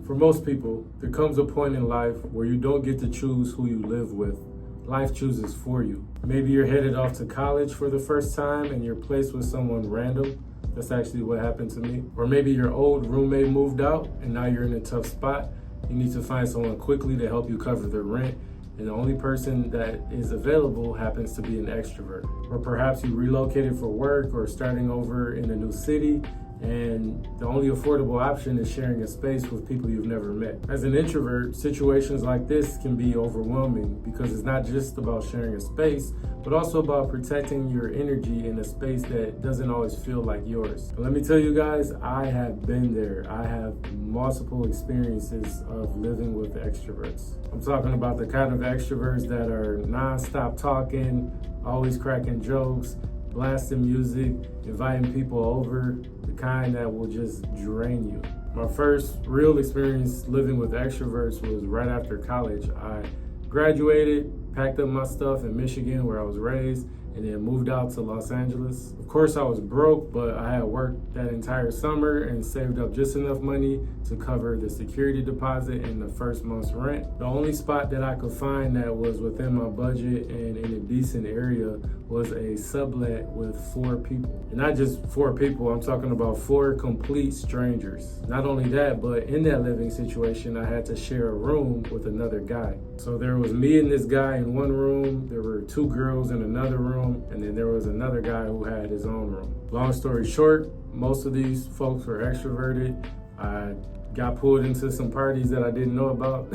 For most people, there comes a point in life where you don't get to choose who you live with. Life chooses for you. Maybe you're headed off to college for the first time and you're placed with someone random. That's actually what happened to me. Or maybe your old roommate moved out and now you're in a tough spot. You need to find someone quickly to help you cover the rent, and the only person that is available happens to be an extrovert. Or perhaps you relocated for work or starting over in a new city, and the only affordable option is sharing a space with people you've never met. As an introvert, situations like this can be overwhelming because it's not just about sharing a space, but also about protecting your energy in a space that doesn't always feel like yours. And let me tell you guys, I have been there. I have multiple experiences of living with extroverts. I'm talking about the kind of extroverts that are non-stop talking, always cracking jokes, blasting music, inviting people over, the kind that will just drain you. My first real experience living with extroverts was right after college. I graduated, packed up my stuff in Michigan where I was raised, and then moved out to Los Angeles. Of course, I was broke, but I had worked that entire summer and saved up just enough money to cover the security deposit and the first month's rent. The only spot that I could find that was within my budget and in a decent area was a sublet with 4 people. And not just 4 people, I'm talking about 4 complete strangers. Not only that, but in that living situation, I had to share a room with another guy. So there was me and this guy in one room, there were 2 girls in another room, and then there was another guy who had his own room. Long story short, most of these folks were extroverted. I got pulled into some parties that I didn't know about.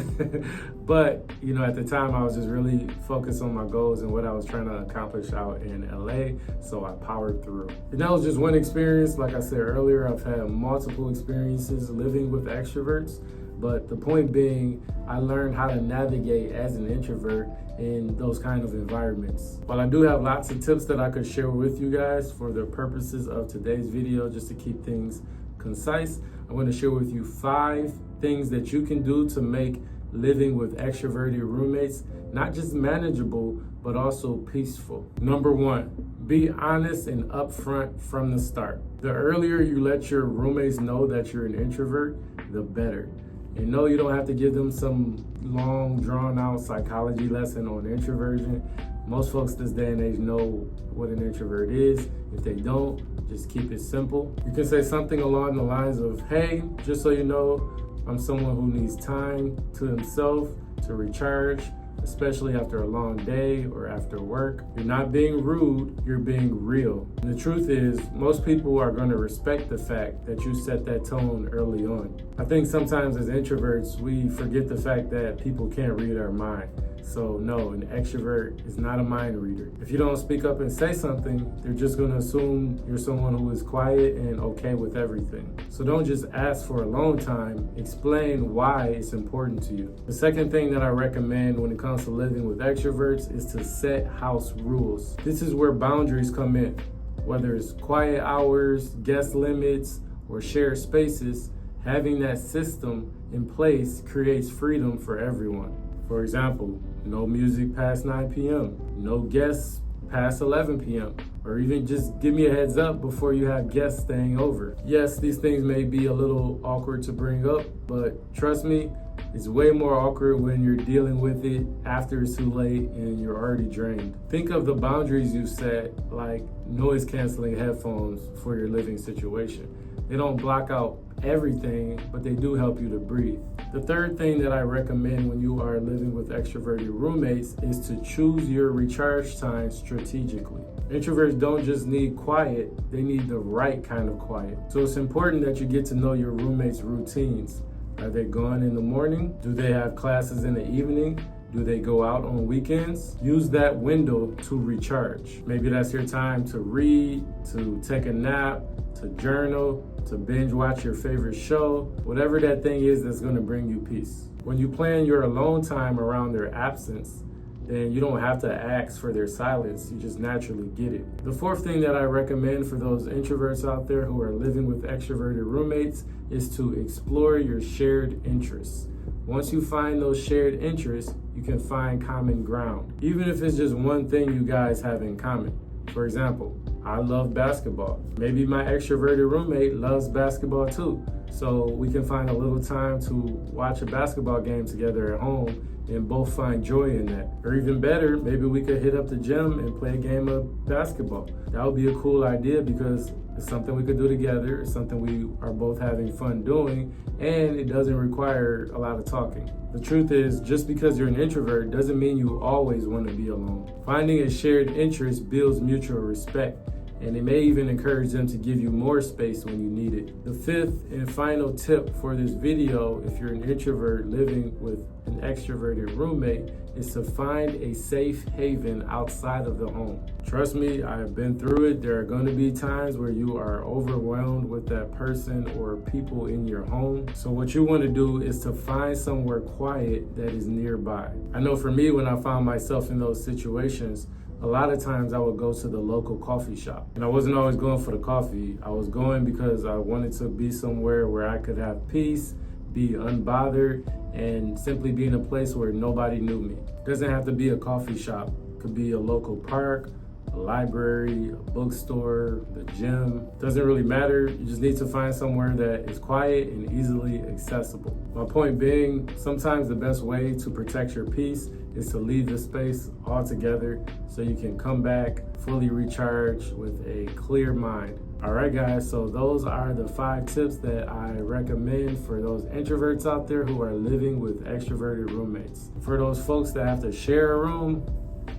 But, at the time I was just really focused on my goals and what I was trying to accomplish out in LA, so I powered through. And that was just one experience. Like I said earlier, I've had multiple experiences living with extroverts. But the point being, I learned how to navigate as an introvert in those kind of environments. While I do have lots of tips that I could share with you guys for the purposes of today's video, just to keep things concise, I'm going to share with you 5 things that you can do to make living with extroverted roommates not just manageable, but also peaceful. Number 1, be honest and upfront from the start. The earlier you let your roommates know that you're an introvert, the better. And no, you don't have to give them some long, drawn-out psychology lesson on introversion. Most folks this day and age know what an introvert is. If they don't, just keep it simple. You can say something along the lines of, hey, just so you know, I'm someone who needs time to himself to recharge, especially after a long day or after work. You're not being rude, you're being real. And the truth is, most people are going to respect the fact that you set that tone early on. I think sometimes as introverts, we forget the fact that people can't read our mind. So no, an extrovert is not a mind reader. If you don't speak up and say something, they're just going to assume you're someone who is quiet and okay with everything. So don't just ask for alone time, explain why it's important to you. The second thing that I recommend when it comes to living with extroverts is to set house rules. This is where boundaries come in. Whether it's quiet hours, guest limits, or shared spaces, having that system in place creates freedom for everyone. For example, no music past 9 p.m., no guests past 11 p.m., or even just give me a heads up before you have guests staying over. Yes, these things may be a little awkward to bring up, but trust me, it's way more awkward when you're dealing with it after it's too late and you're already drained. Think of the boundaries you set, like noise canceling headphones for your living situation. They don't block out everything, but they do help you to breathe. The third thing that I recommend when you are living with extroverted roommates is to choose your recharge time strategically. Introverts don't just need quiet, they need the right kind of quiet. So it's important that you get to know your roommates' routines. Are they gone in the morning? Do they have classes in the evening? Do they go out on weekends? Use that window to recharge. Maybe that's your time to read, to take a nap, to journal, to binge watch your favorite show, whatever that thing is that's gonna bring you peace. When you plan your alone time around their absence, then you don't have to ask for their silence, you just naturally get it. The fourth thing that I recommend for those introverts out there who are living with extroverted roommates is to explore your shared interests. Once you find those shared interests, you can find common ground, even if it's just one thing you guys have in common. For example, I love basketball. Maybe my extroverted roommate loves basketball too. so we can find a little time to watch a basketball game together at home and both find joy in that. Or even better, maybe we could hit up the gym and play a game of basketball. That would be a cool idea because it's something we could do together. It's something we are both having fun doing, and it doesn't require a lot of talking. The truth is, just because you're an introvert doesn't mean you always want to be alone. Finding a shared interest builds mutual respect, and it may even encourage them to give you more space when you need it. The fifth and final tip for this video, if you're an introvert living with an extroverted roommate, is to find a safe haven outside of the home. Trust me, I've been through it. There are going to be times where you are overwhelmed with that person or people in your home. So what you want to do is to find somewhere quiet that is nearby. I know for me, when I found myself in those situations, a lot of times I would go to the local coffee shop. And I wasn't always going for the coffee. I was going because I wanted to be somewhere where I could have peace, be unbothered, and simply be in a place where nobody knew me. It doesn't have to be a coffee shop. It could be a local park, a library, a bookstore, the gym. Doesn't really matter. You just need to find somewhere that is quiet and easily accessible. My point being, sometimes the best way to protect your peace is to leave the space altogether so you can come back fully recharged with a clear mind. All right, guys, so those are the 5 tips that I recommend for those introverts out there who are living with extroverted roommates. For those folks that have to share a room,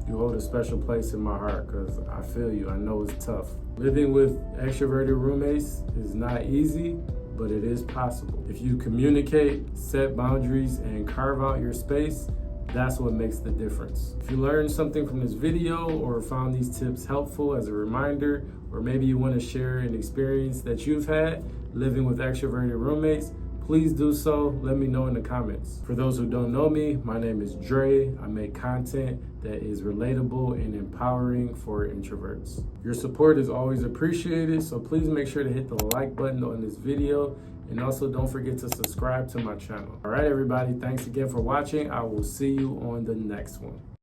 you hold a special place in my heart because I feel you. I know it's tough. Living with extroverted roommates is not easy, but it is possible. If you communicate, set boundaries, and carve out your space, that's what makes the difference. If you learned something from this video or found these tips helpful as a reminder, or maybe you want to share an experience that you've had living with extroverted roommates, please do so. Let me know in the comments. For those who don't know me, my name is Dre. I make content that is relatable and empowering for introverts. Your support is always appreciated, so please make sure to hit the like button on this video, and also don't forget to subscribe to my channel. All right, everybody, thanks again for watching. I will see you on the next one.